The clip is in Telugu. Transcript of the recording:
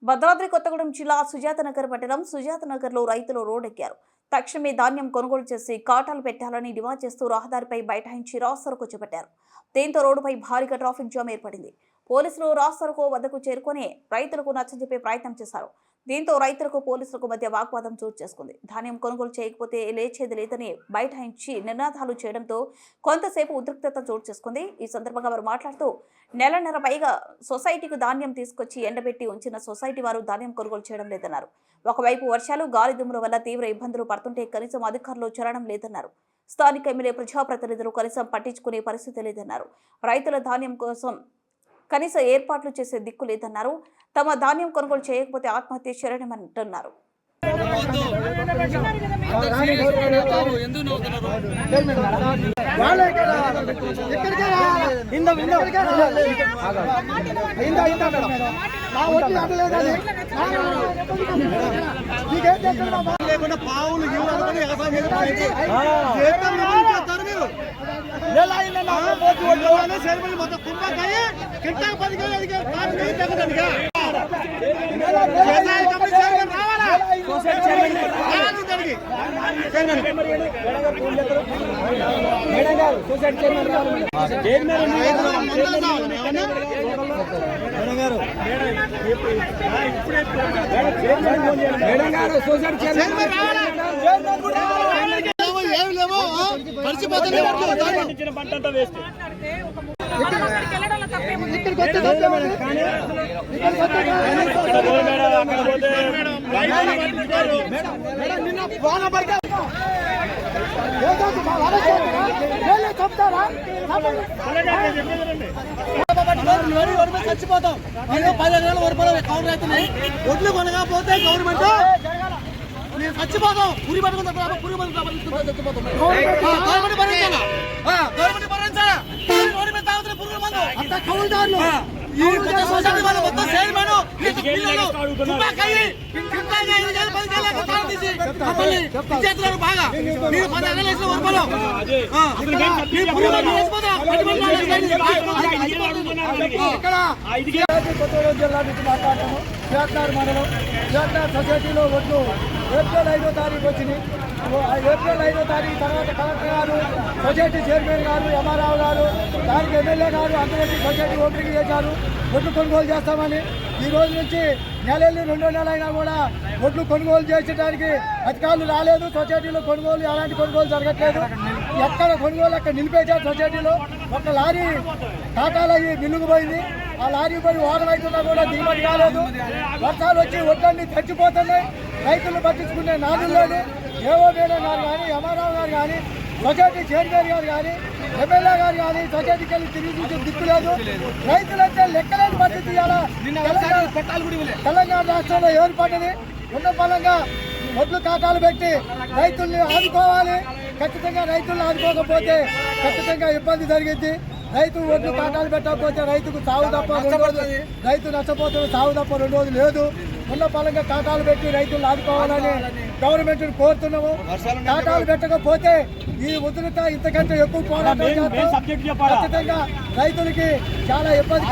భద్రాద్రి కొత్తగూడెం జిల్లా సుజాతనగర్ పట్టణం సుజాతనగర్లో రైతులు రోడ్డెక్కారు. తక్షణమే ధాన్యం కొనుగోలు చేసి కాటాలు పెట్టాలని డిమాండ్ చేస్తూ రహదారిపై బైఠాయించి రాస్తారోకో చేపట్టారు. దీంతో రోడ్డుపై భారీగా ట్రాఫిక్ జామ్ ఏర్పడింది. పోలీసులు రాస్తారోకో వద్దకు చేరుకొని రైతులకు నచ్చజెప్పే ప్రయత్నం చేశారు. దీంతో రైతులకు పోలీసులకు మధ్య వాగ్వాదం చోటు చేసుకుంది. ధాన్యం కొనుగోలు చేయకపోతే లేచేది లేదని బైఠాయించి నినాదాలు చేయడంతో కొంతసేపు ఉద్రిక్తత చోటు చేసుకుంది. ఈ సందర్భంగా వారు మాట్లాడుతూ నెలన్నర పైగా సొసైటీకి ధాన్యం తీసుకొచ్చి ఎండబెట్టి ఉంచిన సొసైటీ వారు ధాన్యం కొనుగోలు చేయడం లేదన్నారు. ఒకవైపు వర్షాలు గాలి దుమ్ముల వల్ల తీవ్ర ఇబ్బందులు పడుతుంటే కనీసం అధికారులు చేరడం లేదన్నారు. స్థానిక ఎమ్మెల్యే ప్రజాప్రతినిధులు కనీసం పట్టించుకునే పరిస్థితి లేదన్నారు. రైతుల ధాన్యం కోసం కనీస ఏర్పాట్లు చేసే దిక్కు లేదన్నారు. తమ ధాన్యం కొనుగోలు చేయకపోతే ఆత్మహత్య చేయడమంటున్నారు. చచ్చిపోతాం. 10,000 రూపాయలు కౌలు అవుతున్నాయి. ఒడ్లు కొనకపోతే గవర్నమెంట్ నేను చచ్చిపోతాం. పురి పట్టుకుంటాం. గవర్నమెంట్ భరించాలా? గవర్నమెంట్ భరించాలా? గవర్నమెంట్ తాగుతున్న పురుగుల మందు అంత కౌలుదారులు సొసైటీ వాళ్ళు మొత్తం చైర్మన్ బాగా మీరు 10,000 జిల్లా నుంచి మాట్లాడతాము. చేతనార్ మండలం చేతనార్ సొసైటీలో ఒడ్లు ఏప్రిల్ 5వ తారీఖు వచ్చినాయి. ఏప్రిల్ 5వ తారీఖు తర్వాత కలెక్టర్ గారు, సొసైటీ చైర్మన్ గారు, ఎంఆర్ఆవు గారు, దానికి ఎమ్మెల్యే గారు అందరికీ సొసైటీ ఓపెనింగ్ చేశారు. ఒడ్లు కొనుగోలు చేస్తామని ఈ రోజు నుంచి నెలలు 2 నెలలు అయినా కూడా ఒడ్లు కొనుగోలు చేసేటానికి అధికారులు రాలేదు. సొసైటీలో కొనుగోలు అలాంటి కొనుగోలు జరగట్లేదు. ఎక్కడ కొనుగోలు అక్కడ నిలిపేశారు. సొసైటీలో ఒక లారీ టాటాలయ్యి మిల్లుకుపోయింది. ఆ లారీ పోయి ఓటర్ అవుతున్నా కూడా దిగుమతి కాలేదు. వర్షాలు వచ్చి ఒడ్లన్నీ చచ్చిపోతున్నాయి. రైతులు పట్టించుకునే నాదులు లేదు. ఏవో మేడం గారు కానీ, ఎంఆర్ఆవు గారు కానీ, సొసైటీ చైర్మన్ గారు కానీ, ఎమ్మెల్యే గారు కానీ సొసైటీకి వెళ్ళి తిరిగి చూసే దిక్కు లేదు. రైతులంటే లెక్కలేని పరిస్థితి తెలంగాణ రాష్ట్రంలో ఏర్పడింది. ఉన్న ఫలంగా ఒడ్లు కాటాలు పెట్టి రైతుల్ని ఆదుకోవాలి. ఖచ్చితంగా రైతులను ఆదుకోకపోతే ఖచ్చితంగా ఇబ్బంది జరిగింది. రైతు ఒడ్లు కాటాలు పెట్టకపోతే రైతుకు సాగు తప్ప 2 రోజులు రైతు నష్టపోతున్న సాగు తప్ప 2 రోజులు లేదు. ఉన్న ఫలంగా కాటాలు పెట్టి రైతులను ఆదుకోవాలని గవర్నమెంట్ని కోరుతున్నాము. కాటాలు పెట్టకపోతే ఈ ఉధృత ఇంతకంటే ఎక్కువ పోరాటం ఖచ్చితంగా రైతులకి చాలా ఇబ్బంది.